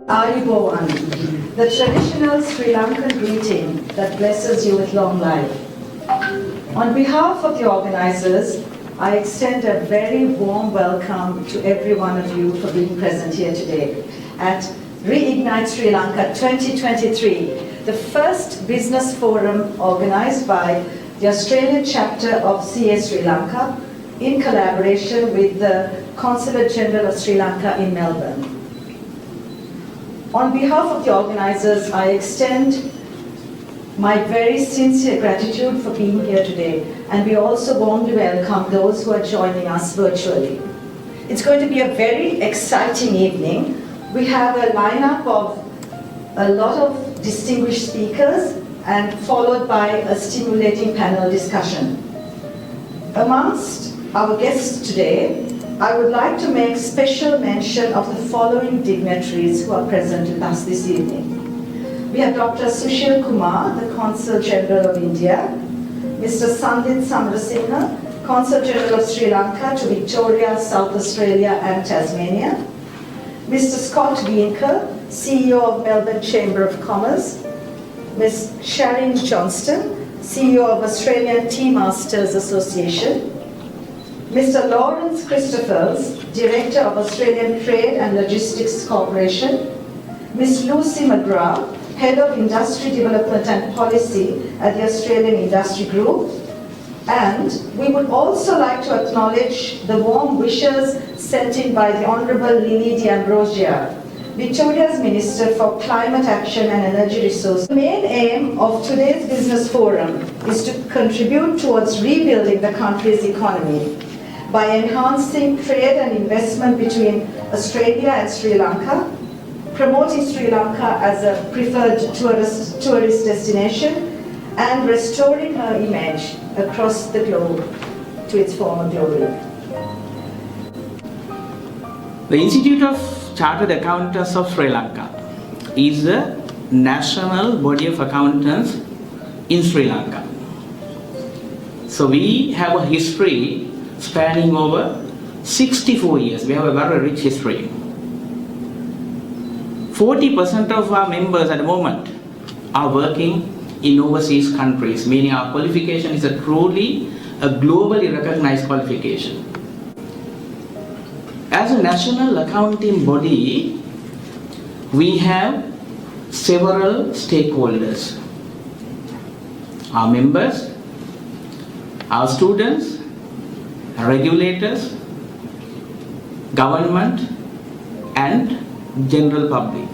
Ayubowan, the traditional Sri Lankan greeting that blesses you with long life. On behalf of the organizers, I extend a very warm welcome to every one of you for being present here today at Reignite Sri Lanka 2023, the first business forum organized by the Australian chapter of CA Sri Lanka in collaboration with the Consulate General of Sri Lanka in Melbourne. On behalf of the organizers, I extend my very sincere gratitude for being here today, and we also warmly welcome those who are joining us virtually. It's going to be a very exciting evening. We have a lineup of a lot of distinguished speakers and followed by a stimulating panel discussion. Amongst our guests today, I would like to make special mention of the following dignitaries who are present with us this evening. We have Dr. Sushil Kumar, the Consul General of India, Mr. Sandit Samarasinha, Consul General of Sri Lanka to Victoria, South Australia and Tasmania, Mr. Scott Wienker, CEO of Melbourne Chamber of Commerce, Ms. Sharon Johnston, CEO of Australian Tea Masters Association, Mr. Lawrence Christophers, Director of Australian Trade and Logistics Corporation, Ms. Lucy McGrath, Head of Industry Development and Policy at the Australian Industry Group, and we would also like to acknowledge the warm wishes sent in by the Honourable Lily D'Ambrosia, Victoria's Minister for Climate Action and Energy Resources. The main aim of today's business forum is to contribute towards rebuilding the country's economy by enhancing trade and investment between Australia and Sri Lanka, promoting Sri Lanka as a preferred tourist destination, and restoring her image across the globe to its former glory. The Institute of Chartered Accountants of Sri Lanka is the national body of accountants in Sri Lanka. So we have a history spanning over 64 years. We have a very rich history. 40% of our members at the moment are working in overseas countries, meaning our qualification is truly a globally recognized qualification. As a national accounting body, we have several stakeholders. Our members, our students, regulators, government, and general public.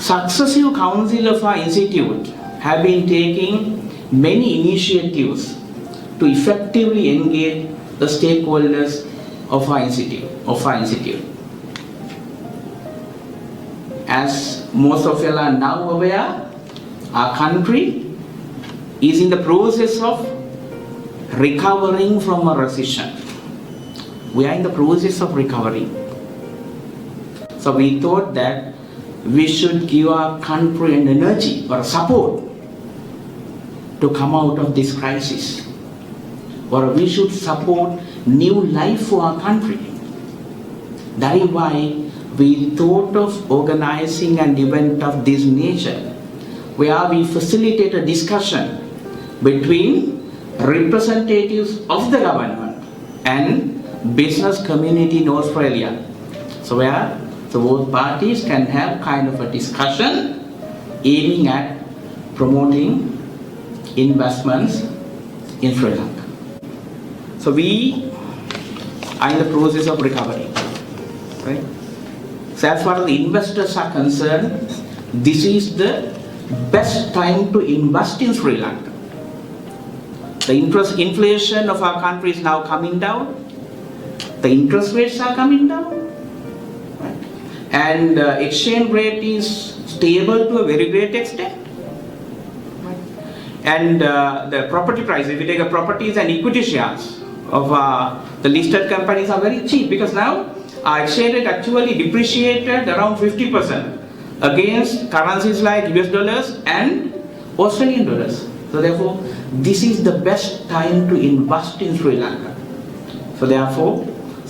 Successive council of our institute have been taking many initiatives to effectively engage the stakeholders of our institute. As most of you are now aware, our country is in the process of recovering from a recession. We are in the process of recovery. So we thought that we should give our country an energy or support to come out of this crisis. Or we should support new life for our country. That is why we thought of organizing an event of this nature, where we facilitate a discussion between representatives of the government and business community in Australia. So where both parties can have kind of a discussion aiming at promoting investments in Sri Lanka. So we are in the process of recovery. Right? So as far as the investors are concerned, this is the best time to invest in Sri Lanka. The inflation of our country is now coming down. The interest rates are coming down. Right? And exchange rate is stable to a very great extent. Right? And the property price, if you take a properties and equity shares of the listed companies are very cheap, because now our exchange rate actually depreciated around 50% against currencies like US dollars and Australian dollars. So therefore, this is the best time to invest in Sri Lanka. So therefore,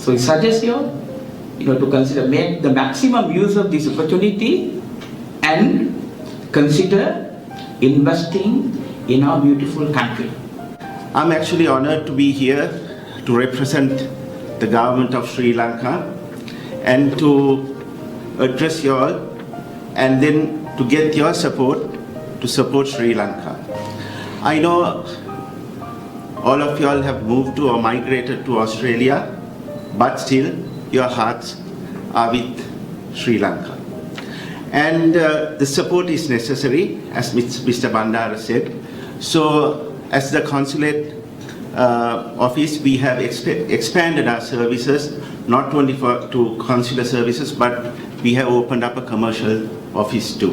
we suggest you to consider, make the maximum use of this opportunity and consider investing in our beautiful country. I'm actually honored to be here to represent the government of Sri Lanka and to address you all and then to get your support to support Sri Lanka. I know all of you all have moved to or migrated to Australia, but still your hearts are with Sri Lanka. And the support is necessary, as Mr. Bandara said. So as the consulate office, we have expanded our services, not only to consular services, but we have opened up a commercial office too.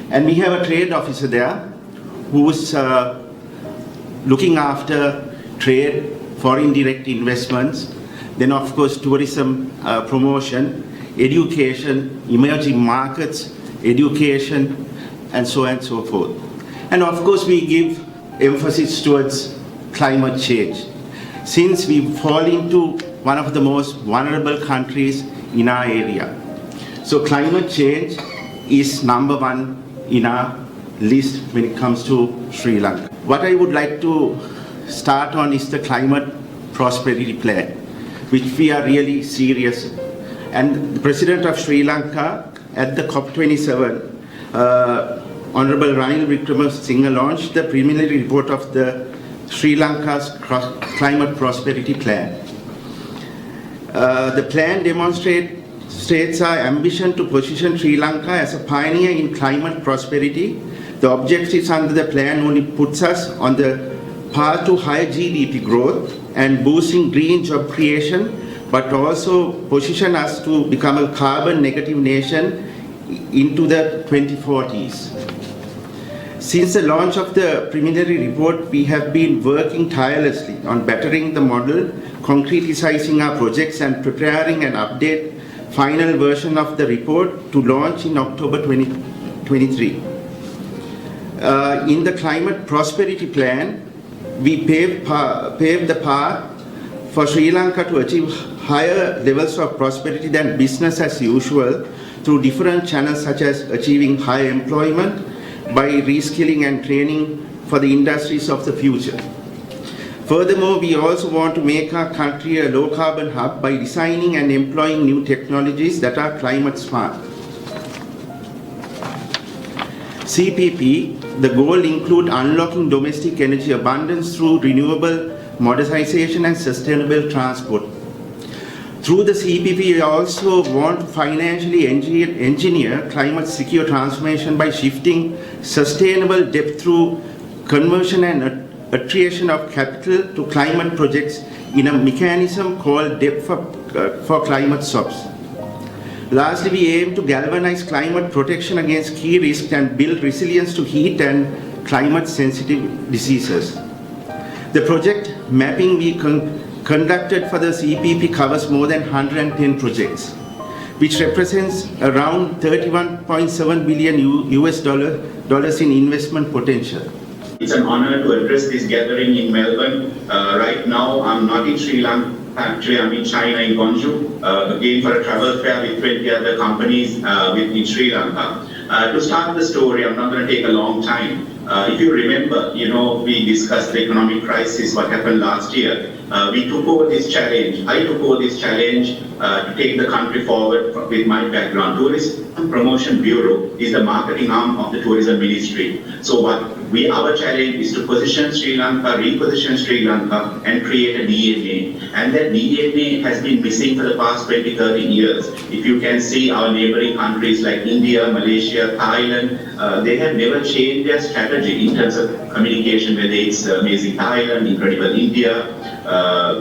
And we have a trade officer there who's looking after trade, foreign direct investments, then of course tourism promotion, education, emerging markets, education, and so on and so forth. And of course we give emphasis towards climate change, since we fall into one of the most vulnerable countries in our area. So climate change is number one in our list when it comes to Sri Lanka. What I would like to start on is the climate prosperity plan, which we are really serious. And the President of Sri Lanka at the COP27, Honorable Ranil Wickremesinghe launched the preliminary report of the Sri Lanka's climate prosperity plan. The plan demonstrates our ambition to position Sri Lanka as a pioneer in climate prosperity. The objectives under the plan only puts us on the path to higher GDP growth and boosting green job creation, but also position us to become a carbon negative nation into the 2040s. Since the launch of the preliminary report, we have been working tirelessly on bettering the model, concretizing our projects and preparing an update final version of the report to launch in October 2023. In the climate prosperity plan, we paved the path for Sri Lanka to achieve higher levels of prosperity than business as usual through different channels, such as achieving higher employment by reskilling and training for the industries of the future. Furthermore, we also want to make our country a low carbon hub by designing and employing new technologies that are climate smart. CPP, the goal include unlocking domestic energy abundance through renewable modernization and sustainable transport. Through the CPP, we also want to financially engineer climate secure transformation by shifting sustainable debt through conversion and attrition of capital to climate projects in a mechanism called debt for climate swaps. Lastly, we aim to galvanize climate protection against key risks and build resilience to heat and climate-sensitive diseases. The project mapping we conducted for the CPP covers more than 110 projects, which represents around $31.7 billion US in investment potential. It's an honor to address this gathering in Melbourne. Right now, I'm not in Sri Lanka. Actually, I'm in China, in Guangzhou, again for a travel fair with 20 other companies in Sri Lanka. To start the story, I'm not going to take a long time. If you remember, we discussed the economic crisis, what happened last year. We took over this challenge. I took over this challenge to take the country forward with my background. Tourism Promotion Bureau is the marketing arm of the Tourism Ministry. So our challenge is to position Sri Lanka, reposition Sri Lanka, and create a DNA. And that DNA has been missing for the past 20, 30 years. If you can see our neighboring countries like India, Malaysia, Thailand, they have never changed their strategy in terms of communication, whether it's Amazing Thailand, Incredible India,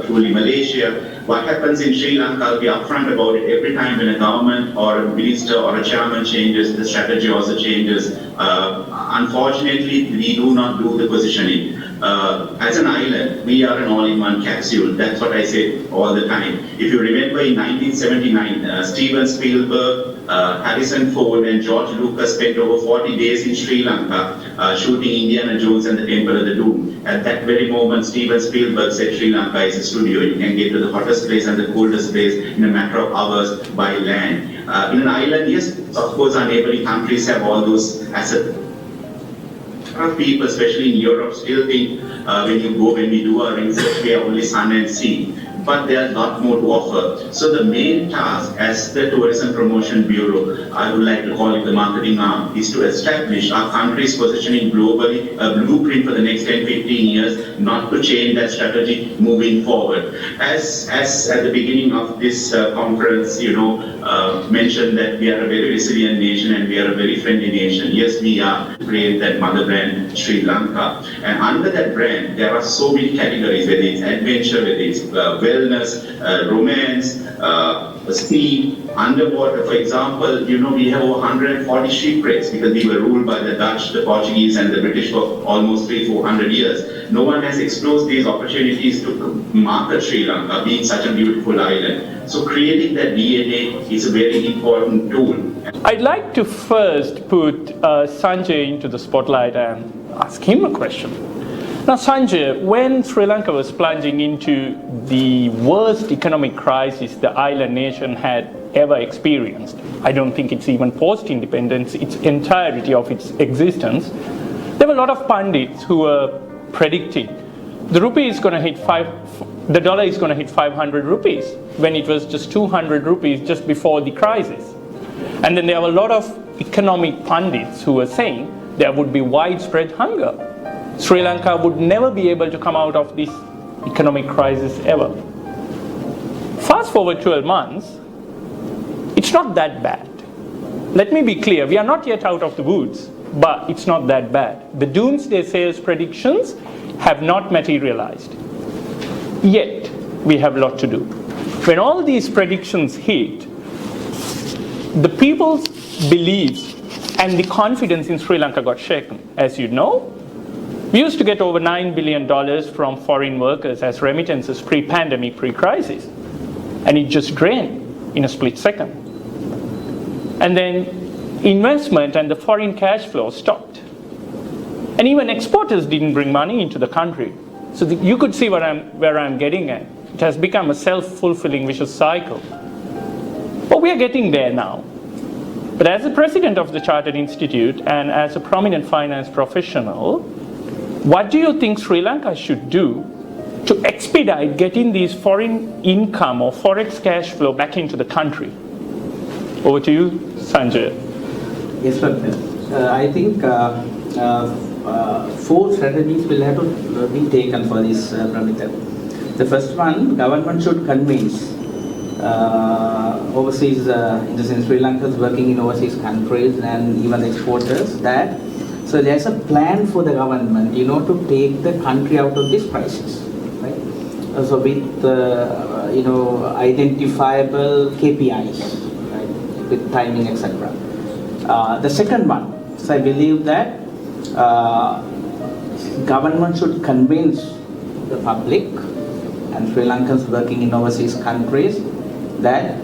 Truly Malaysia. What happens in Sri Lanka, I'll be upfront about it, every time when a government or a minister or a chairman changes, the strategy also changes. Unfortunately, we do not do the positioning. As an island, we are an all-in-one capsule. That's what I say all the time. If you remember in 1979, Steven Spielberg, Harrison Ford and George Lucas spent over 40 days in Sri Lanka shooting Indiana Jones and the Temple of the Doom. At that very moment, Steven Spielberg said Sri Lanka is a studio. You can get to the hottest place and the coldest place in a matter of hours by land. In an island, yes, of course, our neighboring countries have all those assets. People, especially in Europe, still think when we do our research, we are only sun and sea. But there's a lot more to offer. So the main task as the Tourism Promotion Bureau, I would like to call it the marketing arm, is to establish our country's positioning globally, a blueprint for the next 10, 15 years, not to change that strategy moving forward. As at the beginning of this conference, mentioned that we are a very resilient nation and we are a very friendly nation. Yes, we are. Create that mother brand, Sri Lanka. And under that brand, there are so many categories, whether it's adventure, whether it's wellness, romance, speed, underwater. For example, we have over 140 shipwrecks because we were ruled by the Dutch, the Portuguese, and the British for almost 300-400 years. No one has explored these opportunities to market Sri Lanka, being such a beautiful island. So creating that DNA is a very important tool. I'd like to first put Sanjay into the spotlight and ask him a question. Now, Sanjay, when Sri Lanka was plunging into the worst economic crisis the island nation had ever experienced, I don't think it's even post-independence, its entirety of its existence, there were a lot of pundits who were predicting the rupee is going to hit the dollar is going to hit 500 rupees when it was just 200 rupees just before the crisis. And then there were a lot of economic pundits who were saying there would be widespread hunger. Sri Lanka would never be able to come out of this economic crisis ever. Fast forward 12 months, it's not that bad. Let me be clear, we are not yet out of the woods, but it's not that bad. The doomsday sales predictions have not materialized. Yet, we have a lot to do. When all these predictions hit, the people's beliefs and the confidence in Sri Lanka got shaken. As you know, we used to get over $9 billion from foreign workers as remittances pre-pandemic, pre-crisis. And it just drained in a split second. And then investment and the foreign cash flow stopped. And even exporters didn't bring money into the country. So you could see where I'm getting at. It has become a self-fulfilling vicious cycle. But we are getting there now. But as the president of the Chartered Institute and as a prominent finance professional, what do you think Sri Lanka should do to expedite getting these foreign income or forex cash flow back into the country? Over to you, Sanjay. Yes, sir. I think 4 strategies will have to be taken for this parameter. The first one, government should convince overseas, in the sense Sri Lanka is working in overseas countries and even exporters that, so there's a plan for the government, to take the country out of this crisis, right? So with, identifiable KPIs, right, with timing, etc. The second one, so I believe that government should convince the public and Sri Lankans working in overseas countries that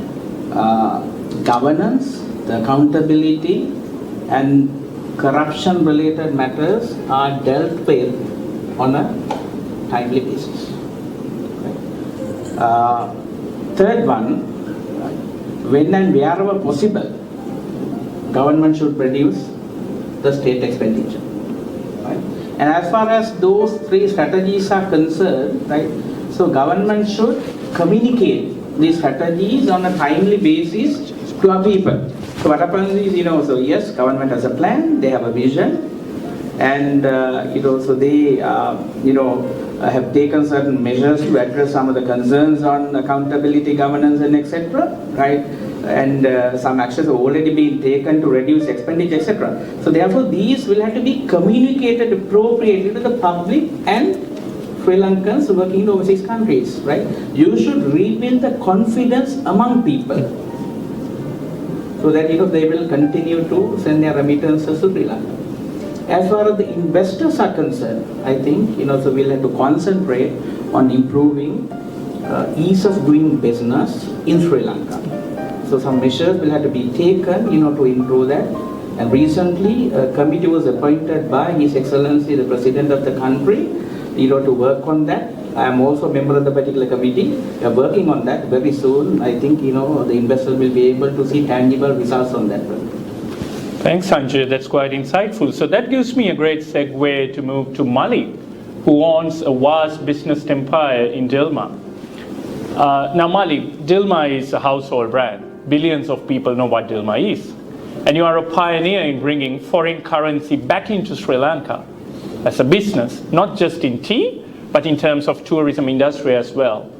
governance, the accountability and corruption related matters are dealt with on a timely basis. Third one, when and wherever possible, government should reduce the state expenditure. Right? And as far as those 3 strategies are concerned, right, so government should communicate these strategies on a timely basis to our people. So what happens is, so yes, government has a plan, they have a vision, and so they, have taken certain measures to address some of the concerns on accountability, governance, and etc. Right? And some actions have already been taken to reduce expenditure, etc. So therefore, these will have to be communicated appropriately to the public and Sri Lankans working in overseas countries, right? You should rebuild the confidence among people so that they will continue to send their remittances to Sri Lanka. As far as the investors are concerned, I think, so we'll have to concentrate on improving ease of doing business in Sri Lanka. So some measures will have to be taken, to improve that. And recently, a committee was appointed by His Excellency, the President of the country, to work on that. I am also a member of the particular committee. We are working on that. Very soon, I think, the investors will be able to see tangible results on that. Thanks, Sanjay. That's quite insightful. So that gives me a great segue to move to Mali, who owns a vast business empire in Dilma. Now, Mali, Dilma is a household brand. Billions of people know what Dilma is. And you are a pioneer in bringing foreign currency back into Sri Lanka as a business, not just in tea, but in terms of tourism industry as well.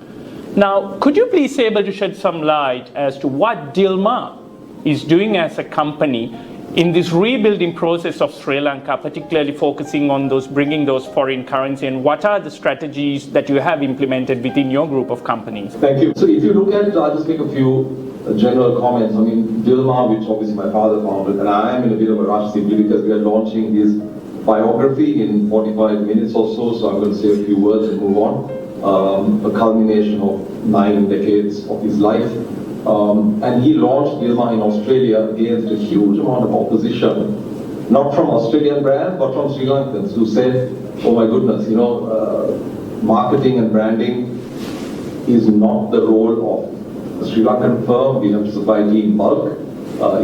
Now, could you please be able to shed some light as to what Dilma is doing as a company in this rebuilding process of Sri Lanka, particularly focusing on bringing those foreign currency, and what are the strategies that you have implemented within your group of companies? Thank you. So if you look at, I'll just make a few general comments. I mean, Dilma, which obviously my father founded, and I am in a bit of a rush simply because we are launching his biography in 45 minutes or so I'm going to say a few words and move on. A culmination of 9 decades of his life. And he launched Reignite in Australia against a huge amount of opposition, not from Australian brands, but from Sri Lankans who said, oh my goodness, marketing and branding is not the role of a Sri Lankan firm. We have to supply tea in bulk.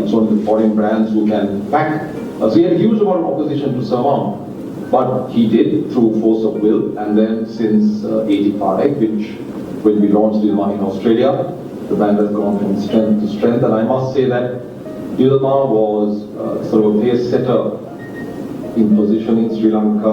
It's only the foreign brands who can pack. So he had a huge amount of opposition to surmount, but he did through force of will. And then since 85, when we launched Reignite in Australia, the brand has gone from strength to strength, and I must say that Dilma was sort of a pace setter in positioning Sri Lanka.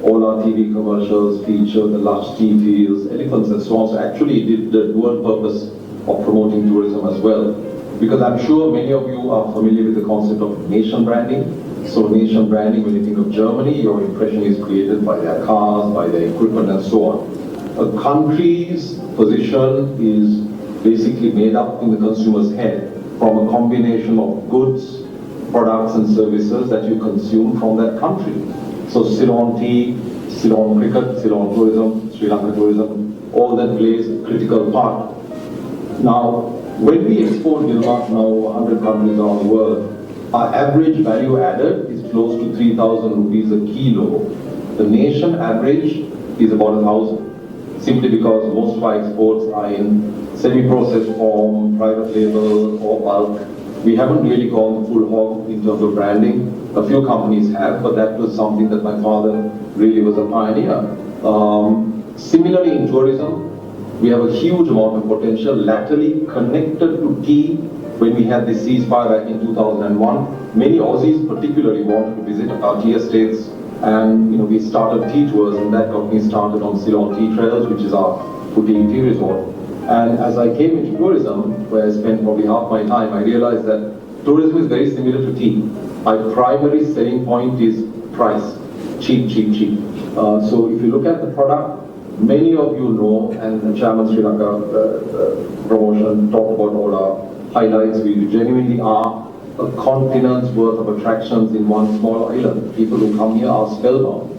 All our TV commercials feature the lush tea fields, elephants and so on. So actually it did the dual purpose of promoting tourism as well. Because I'm sure many of you are familiar with the concept of nation branding. So nation branding, when you think of Germany, your impression is created by their cars, by their equipment and so on. A country's position is basically made up in the consumer's head from a combination of goods, products and services that you consume from that country. So Ceylon tea, Ceylon cricket, Ceylon tourism, Sri Lanka tourism, all that plays a critical part. Now, when we export Dilma to now 100 countries around the world, our average value added is close to 3,000 rupees a kilo. The nation average is about 1,000, simply because most of our exports are in semi-processed form, private label or bulk. We haven't really gone full hog in terms of branding. A few companies have, but that was something that my father really was a pioneer. Similarly in tourism, we have a huge amount of potential laterally connected to tea. When we had the ceasefire back in 2001, many Aussies particularly wanted to visit our tea estates, and we started tea tours, and that got me started on Ceylon Tea Trails, which is our boutique tea resort. And as I came into tourism, where I spent probably half my time, I realized that tourism is very similar to tea. Our primary selling point is price. Cheap, cheap, cheap. So if you look at the product, many of you know, and the Chairman Sri Lanka promotion talked about all our highlights. We genuinely are a continent's worth of attractions in one small island. People who come here are spellbound.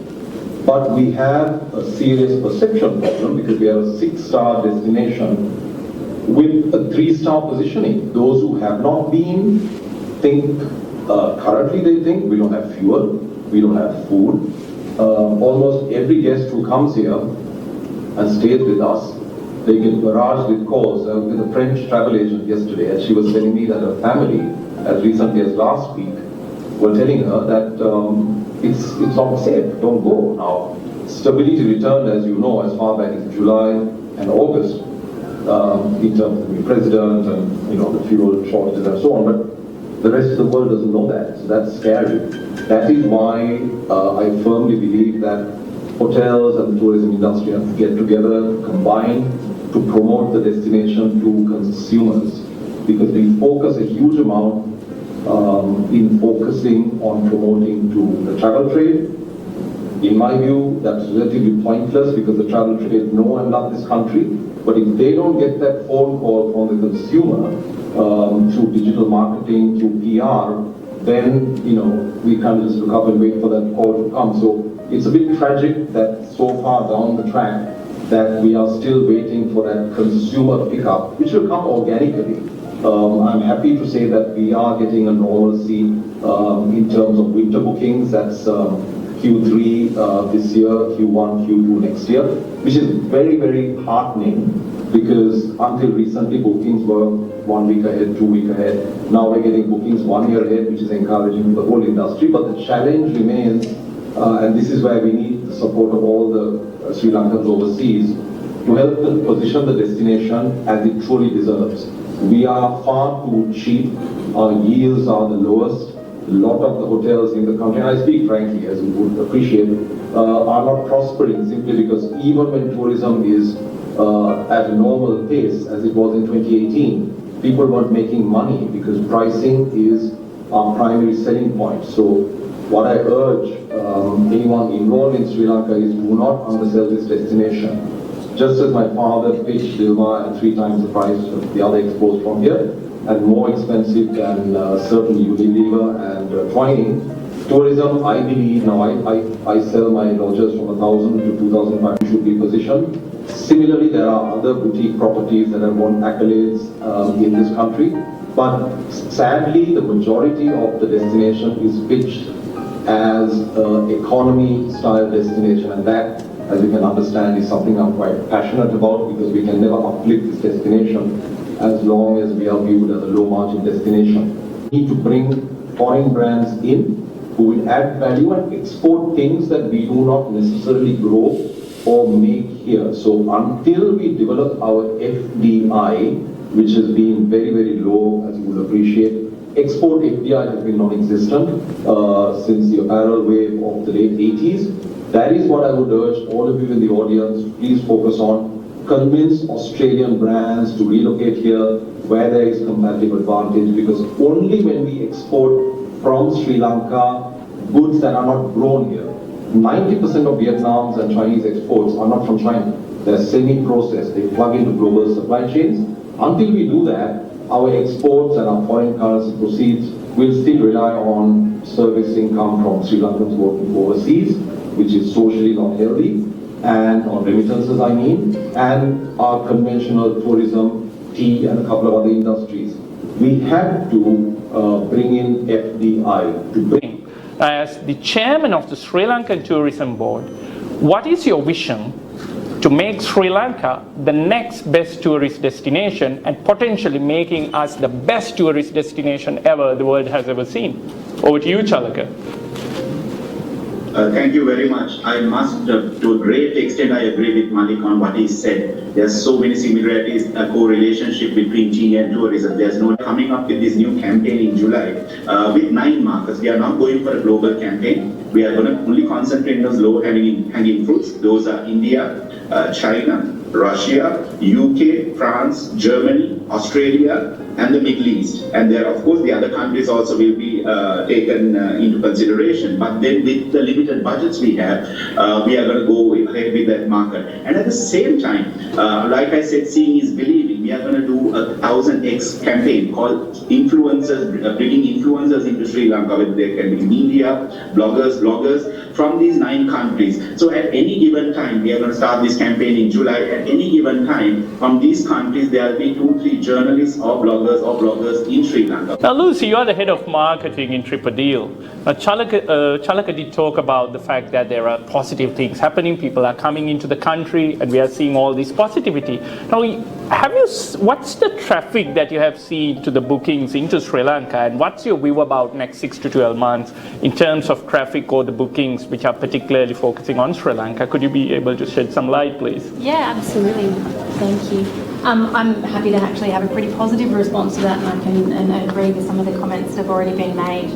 But we have a serious perception problem because we are a 6-star destination with a 3-star positioning. Those who have not been think, currently they think we don't have fuel, we don't have food. Almost every guest who comes here and stays with us, they get barraged with calls. With a French travel agent yesterday, and she was telling me that her family, as recently as last week, were telling her that it's not safe, don't go. Now, stability returned, as you know, as far back as July and August, in terms of the new president and the fuel shortages and so on, but the rest of the world doesn't know that, so that's scary. That is why I firmly believe that hotels and the tourism industry have to get together, combine to promote the destination to consumers, because we focus a huge amount in focusing on promoting to the travel trade. In my view, that's relatively pointless because the travel trade know and love this country, but if they don't get that phone call from the consumer through digital marketing, through PR, then, we can't just look up and wait for that call to come. So it's a bit tragic that so far down the track that we are still waiting for that consumer pickup, which will come organically. I'm happy to say that we are getting a normalcy in terms of winter bookings. That's Q3 this year, Q1, Q2 next year, which is very, very heartening, because until recently bookings were 1 week ahead, 2 weeks ahead. Now we're getting bookings 1 year ahead, which is encouraging for the whole industry. But the challenge remains, and this is where we need the support of all the Sri Lankans overseas, to help them position the destination as it truly deserves. We are far too cheap. Our yields are the lowest. A lot of the hotels in the country, and I speak frankly, as you would appreciate, are not prospering simply because even when tourism is at a normal pace, as it was in 2018, people weren't making money because pricing is our primary selling point. So what I urge anyone involved in Sri Lanka is do not undersell this destination. Just as my father pitched Dilma at 3 times the price of the other exports from here, and more expensive than certain Unilever and Twining, tourism, I believe, now I sell my lodges from 1,000 to 2,500 should be positioned. Similarly, there are other boutique properties that have won accolades in this country, but sadly, the majority of the destination is pitched as an economy-style destination, and that, as you can understand, is something I'm quite passionate about, because we can never uplift this destination as long as we are viewed as a low-margin destination. We need to bring foreign brands in who will add value and export things that we do not necessarily grow or make here. So until we develop our FDI, which has been very, very low, as you will appreciate, export FDI has been non-existent since the apparel wave of the late 80s. That is what I would urge all of you in the audience, please focus on. Convince Australian brands to relocate here where there is competitive advantage, because only when we export from Sri Lanka goods that are not grown here. 90% of Vietnam's and Chinese exports are not from China. They're semi-processed, they plug into global supply chains. Until we do that, our exports and our foreign currency proceeds will still rely on service income from Sri Lankans working overseas, which is socially not healthy, and on remittances I mean, and our conventional tourism, tea and a couple of other industries. We have to bring in FDI. To bring. As the chairman of the Sri Lankan Tourism Board, what is your vision to make Sri Lanka the next best tourist destination and potentially making us the best tourist destination ever the world has ever seen? Over to you, Chalaka. Thank you very much. I must, to a great extent, I agree with Malik on what he said. There's so many similarities, a co-relationship between tea and tourism. There's no coming up with this new campaign in July with 9 markets. We are not going for a global campaign. We are going to only concentrate on those low-hanging fruits. Those are India, China, Russia, UK, France, Germany, Australia, and the Middle East. And there, of course, the other countries also will be taken into consideration. But then with the limited budgets we have, we are going to go ahead with that market. And at the same time, like I said, seeing is believing. We are going to do a 1000x campaign called influencers, bringing influencers into Sri Lanka, whether they can be media, bloggers, from these 9 countries. So at any given time, we are going to start this campaign in July. At any given time, from these countries, there will be 2-3 journalists or bloggers in Sri Lanka. Now, Lucy, you are the head of marketing in Tripadil. Now, Chalaka did talk about the fact that there are positive things happening. People are coming into the country, and we are seeing all this positivity. Now, what's the traffic that you have seen to the bookings into Sri Lanka, and what's your view about next 6 to 12 months in terms of traffic or the bookings, which are particularly focusing on Sri Lanka? Could you be able to shed some light, please? Yeah, absolutely. Thank you. I'm happy to actually have a pretty positive response to that, and I agree with some of the comments that have already been made.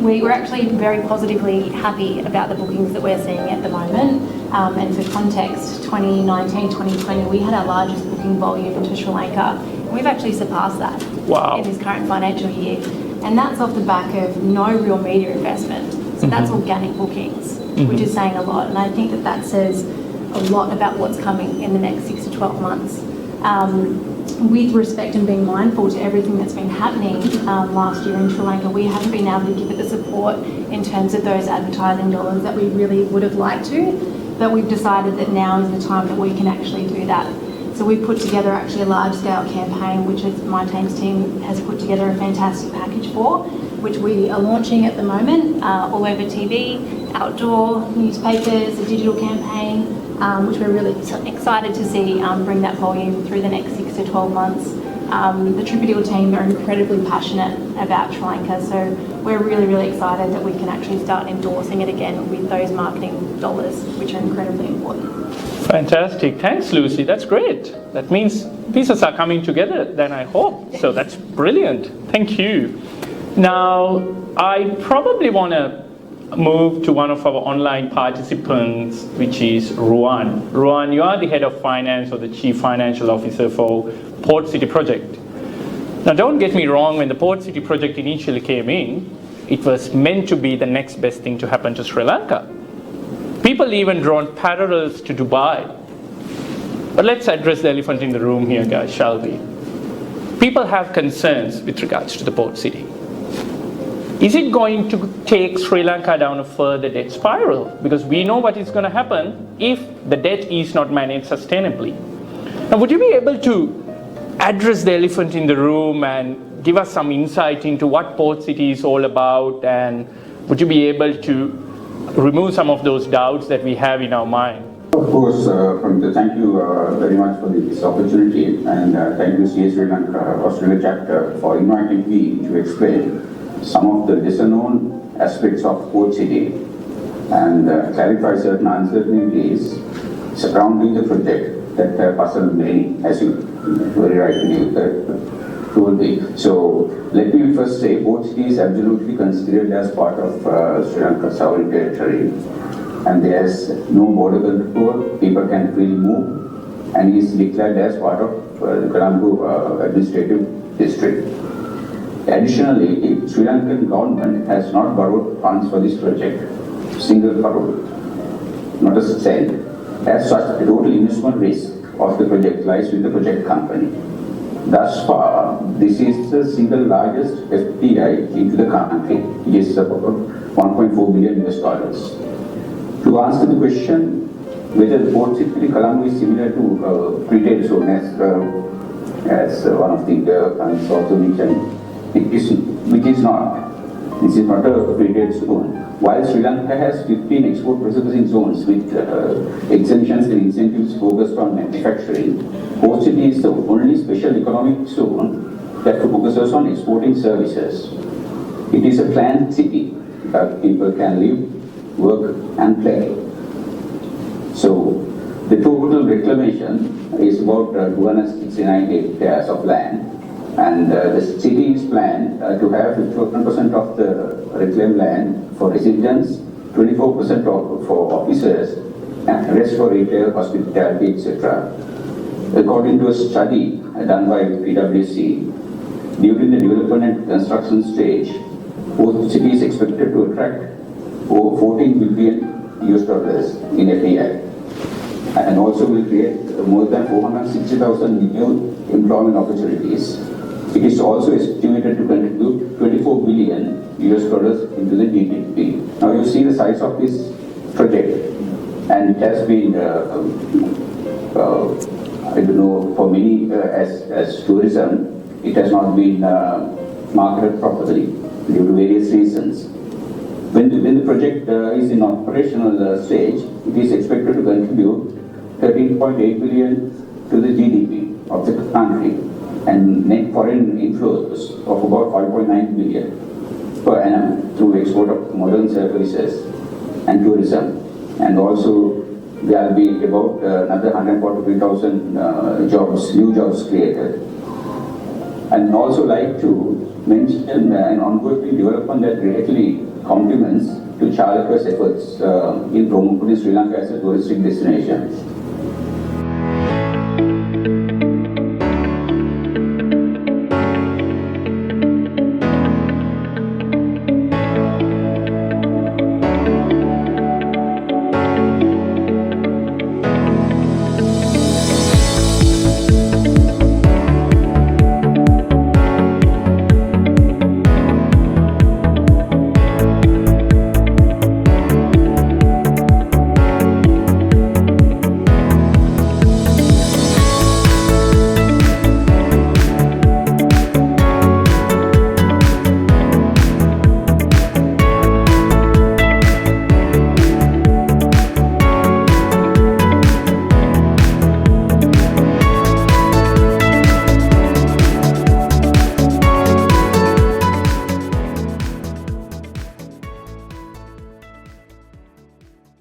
We were actually very positively happy about the bookings that we're seeing at the moment. And for context, 2019-2020, we had our largest booking volume to Sri Lanka. And we've actually surpassed that in this current financial year. And that's off the back of no real media investment. So that's organic bookings, which is saying a lot. And I think that says a lot about what's coming in the next 6 to 12 months. with respect and being mindful to everything that's been happening last year in Sri Lanka, we haven't been able to give it the support in terms of those advertising dollars that we really would have liked to, but we've decided that now is the time that we can actually do that. So we've put together actually a large-scale campaign, which is my team has put together a fantastic package for, which we are launching at the moment, all over TV, outdoor, newspapers, a digital campaign, which we're really excited to see bring that volume through the next 6 to 12 months. The Tripadil team are incredibly passionate about Sri Lanka, so we're really, really excited that we can actually start endorsing it again with those marketing dollars, which are incredibly important. Fantastic. Thanks, Lucy. That's great. That means pieces are coming together then, I hope. So that's brilliant. Thank you. Now, I probably want to move to one of our online participants, which is Ruan. Ruan, you are the head of finance or the chief financial officer for Port City project. Now, don't get me wrong, when the Port City project initially came in, it was meant to be the next best thing to happen to Sri Lanka. People even drawn parallels to Dubai. But let's address the elephant in the room here, guys, shall we? People have concerns with regards to the Port City. Is it going to take Sri Lanka down a further debt spiral? Because we know what is going to happen if the debt is not managed sustainably. Now, would you be able to address the elephant in the room and give us some insight into what Port City is all about? And would you be able to remove some of those doubts that we have in our mind? Of course, thank you very much for this opportunity, and thank you Sri Lanka Australia chapter for inviting me to explain some of the lesser known aspects of Port City and clarify certain uncertainties surrounding the project that puzzle many, as you very rightly told me. So let me first say Port City is absolutely considered as part of Sri Lanka's sovereign territory, and there's no border control, people can freely move, and is declared as part of the Colombo administrative district. Additionally, the Sri Lankan government has not borrowed funds for this project, single crore, not a cent. As such, the total investment risk of the project lies with the project company. Thus far, this is the single largest FDI into the country. It is about $1.4 billion US. To answer the question whether the Port City Colombo is similar to pre-trade zone, as one of the comments also mentioned, which is not. This is not a pre-trade zone. While Sri Lanka has 15 export processing zones with exemptions and incentives focused on manufacturing, Port City is the only special economic zone that focuses on exporting services. It is a planned city that people can live, work and play. So the total reclamation is about 269 hectares of land, and the city is planned to have 51% of the reclaimed land for residents, 24% for officers, and rest for retail, hospitality, etc. According to a study done by PwC, during the development and construction stage, Port City is expected to attract over 14 billion US dollars in FDI, and also will create more than 460,000 new employment opportunities. It is also estimated to contribute 24 billion US dollars into the GDP. Now you see the size of this project, and it has been, I don't know, for many as tourism, it has not been marketed properly due to various reasons. When the project is in operational stage, it is expected to contribute 13.8 billion to the GDP of the country, and net foreign inflows of about 5.9 billion per annum through export of modern services and tourism. And also there will be about another 143,000 jobs, new jobs created. And also like to mention an ongoing development that greatly complements to Charlotte's efforts in promoting Sri Lanka as a touristic destination.